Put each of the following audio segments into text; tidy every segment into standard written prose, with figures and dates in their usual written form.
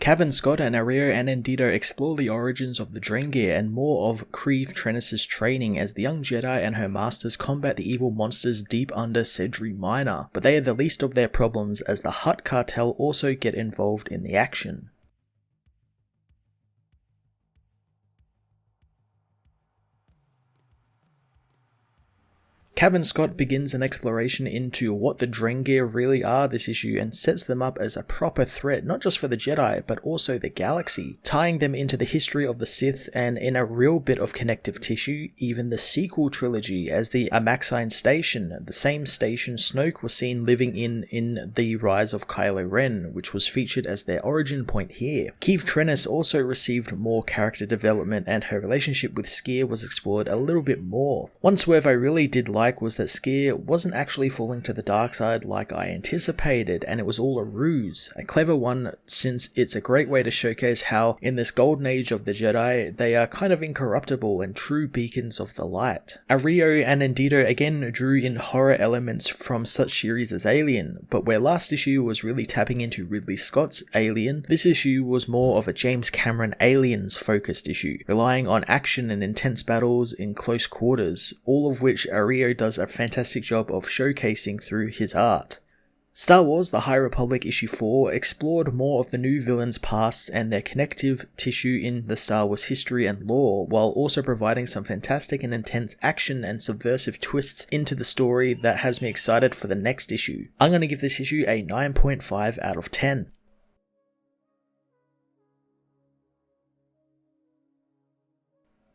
Cavan Scott and Ario Anandito explore the origins of the Drengir and more of Creve Trenis' training as the young Jedi and her masters combat the evil monsters deep under Sedri Minor, but they are the least of their problems as the Hutt cartel also get involved in the action. Cavan Scott begins an exploration into what the Drengir really are this issue and sets them up as a proper threat not just for the Jedi but also the galaxy, tying them into the history of the Sith and in a real bit of connective tissue, even the sequel trilogy as the Amaxine Station, the same station Snoke was seen living in The Rise of Kylo Ren, which was featured as their origin point here. Keeve Trenis also received more character development and her relationship with Sskeer was explored a little bit more. One swerve I really did like was that Sskeer wasn't actually falling to the dark side like I anticipated, and it was all a ruse. A clever one, since it's a great way to showcase how in this golden age of the Jedi they are kind of incorruptible and true beacons of the light. Ario Anandito again drew in horror elements from such series as Alien, but where last issue was really tapping into Ridley Scott's Alien, this issue was more of a James Cameron Aliens focused issue, relying on action and intense battles in close quarters, all of which Ario does a fantastic job of showcasing through his art. Star Wars The High Republic issue 4 explored more of the new villains' pasts and their connective tissue in the Star Wars history and lore, while also providing some fantastic and intense action and subversive twists into the story that has me excited for the next issue. I'm going to give this issue a 9.5 out of 10.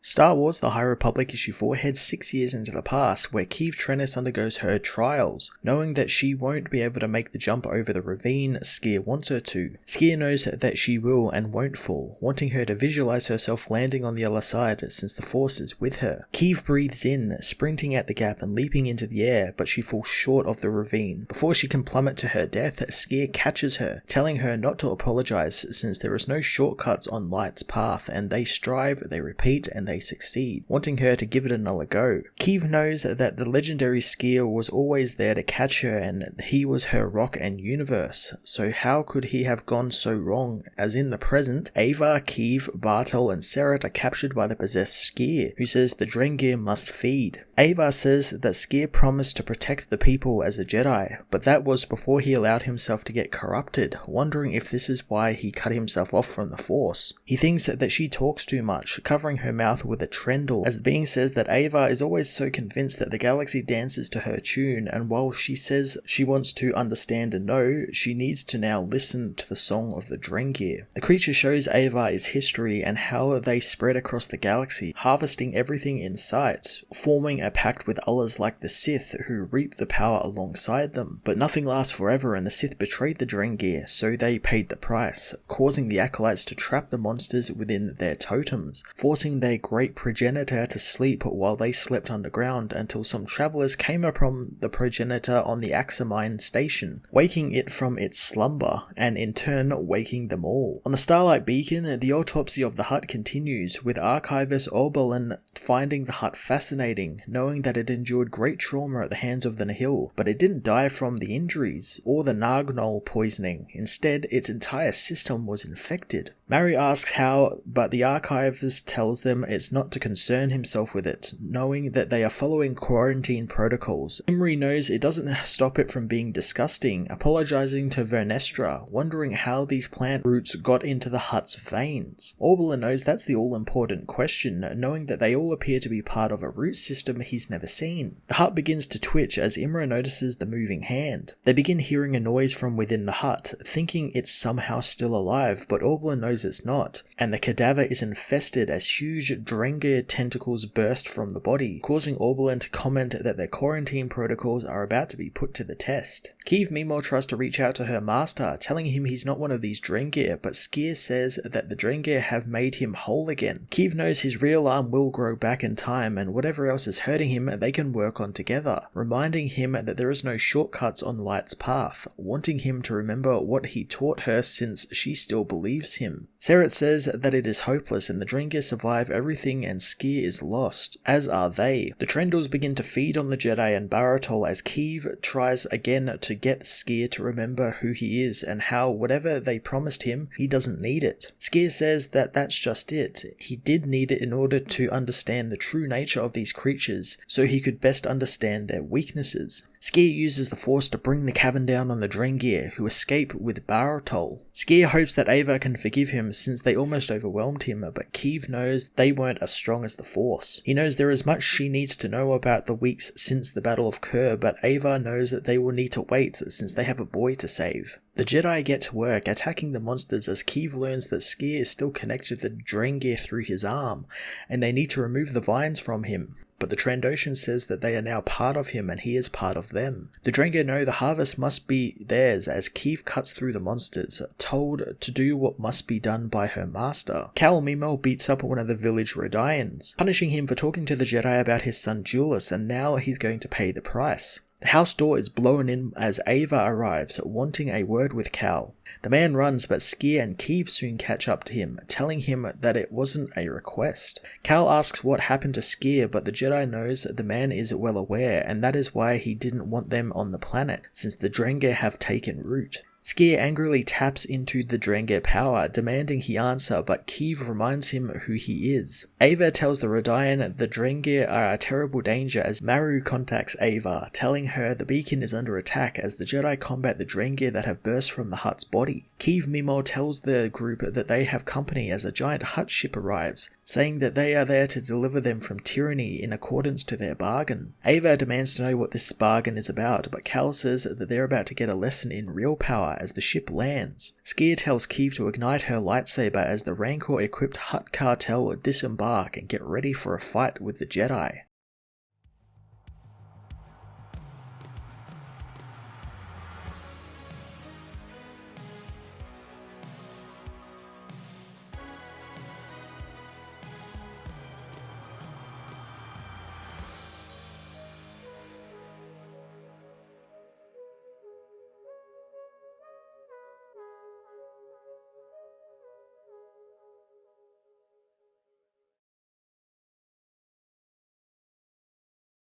Star Wars The High Republic issue 4 heads 6 years into the past, where Keeve Trenis undergoes her trials, knowing that she won't be able to make the jump over the ravine Sskeer wants her to. Sskeer knows that she will and won't fall, wanting her to visualize herself landing on the other side since the Force is with her. Keeve breathes in, sprinting at the gap and leaping into the air, but she falls short of the ravine. Before she can plummet to her death, Sskeer catches her, telling her not to apologize since there is no shortcuts on Light's path, and they strive, they repeat, and they succeed, wanting her to give it another go. Keeve knows that the legendary Sskeer was always there to catch her and he was her rock and universe, so how could he have gone so wrong, as in the present, Avar, Keeve, Bartol and Serret are captured by the possessed Sskeer, who says the Drengir must feed. Avar says that Sskeer promised to protect the people as a Jedi, but that was before he allowed himself to get corrupted, wondering if this is why he cut himself off from the Force. He thinks that she talks too much, covering her mouth with a trendle, as the being says that Avar is always so convinced that the galaxy dances to her tune, and while she says she wants to understand and know, she needs to now listen to the song of the Drengir. The creature shows Avar its history and how they spread across the galaxy, harvesting everything in sight, forming a pact with others like the Sith, who reap the power alongside them. But nothing lasts forever, and the Sith betrayed the Drengir, so they paid the price, causing the Acolytes to trap the monsters within their totems, forcing their great progenitor to sleep while they slept underground until some travelers came upon the progenitor on the Axamine Station, waking it from its slumber, and in turn waking them all. On the Starlight Beacon, the autopsy of the Hutt continues, with archivist Oberlin finding the Hutt fascinating, knowing that it endured great trauma at the hands of the Nihil, but it didn't die from the injuries or the Nargnol poisoning. Instead, its entire system was infected. Mary asks how, but the archivist tells them it's not to concern himself with it, knowing that they are following quarantine protocols. Imri knows it doesn't stop it from being disgusting, apologizing to Vernestra, wondering how these plant roots got into the Hutt's veins. Oberlin knows that's the all-important question, knowing that they all appear to be part of a root system he's never seen. The Hutt begins to twitch as Imra notices the moving hand. They begin hearing a noise from within the Hutt, thinking it's somehow still alive, but Oberlin knows it's not, and the cadaver is infested as huge Drengir tentacles burst from the body, causing Oberlin to comment that their quarantine protocols are about to be put to the test. Keeve meanwhile tries to reach out to her master, telling him he's not one of these Drengir, but Sskeer says that the Drengir have made him whole again. Keeve knows his real arm will grow back in time, and whatever else is hurting him they can work on together, reminding him that there is no shortcuts on Light's path, wanting him to remember what he taught her since she still believes him. Serret says that it is hopeless and the Drengir survive everything everything and Sskeer is lost, as are they. The Trendles begin to feed on the Jedi and Baratul as Keeve tries again to get Sskeer to remember who he is and how whatever they promised him, he doesn't need it. Sskeer says that that's just it. He did need it in order to understand the true nature of these creatures, so he could best understand their weaknesses. Sskeer uses the Force to bring the cavern down on the Drengir, who escape with Baratul. Sskeer hopes that Ava can forgive him since they almost overwhelmed him, but Keeve knows they weren't as strong as the Force. He knows there is much she needs to know about the weeks since the Battle of Kur, but Ava knows that they will need to wait since they have a boy to save. The Jedi get to work attacking the monsters as Keeve learns that Sskeer is still connected to the Drengir through his arm, and they need to remove the vines from him. But the Trandoshan says that they are now part of him and he is part of them. The Drengir know the harvest must be theirs as Keeve cuts through the monsters, told to do what must be done by her master. Cal meanwhile beats up one of the village Rodians, punishing him for talking to the Jedi about his son Julius, and now he's going to pay the price. The house door is blown in as Ava arrives, wanting a word with Cal. The man runs, but Sskeer and Keeve soon catch up to him, telling him that it wasn't a request. Cal asks what happened to Sskeer, but the Jedi knows the man is well aware, and that is why he didn't want them on the planet, since the Drengir have taken root. Sskeer angrily taps into the Drengir power, demanding he answer, but Keeve reminds him who he is. Ava tells the Rodian the Drengir are a terrible danger as Maru contacts Ava, telling her the beacon is under attack as the Jedi combat the Drengir that have burst from the Hutt's body. Keeve meanwhile tells the group that they have company as a giant Hutt ship arrives, saying that they are there to deliver them from tyranny in accordance to their bargain. Ava demands to know what this bargain is about, but Cal says that they're about to get a lesson in real power as the ship lands. Sskeer tells Keeve to ignite her lightsaber as the Rancor-equipped Hutt cartel disembark and get ready for a fight with the Jedi.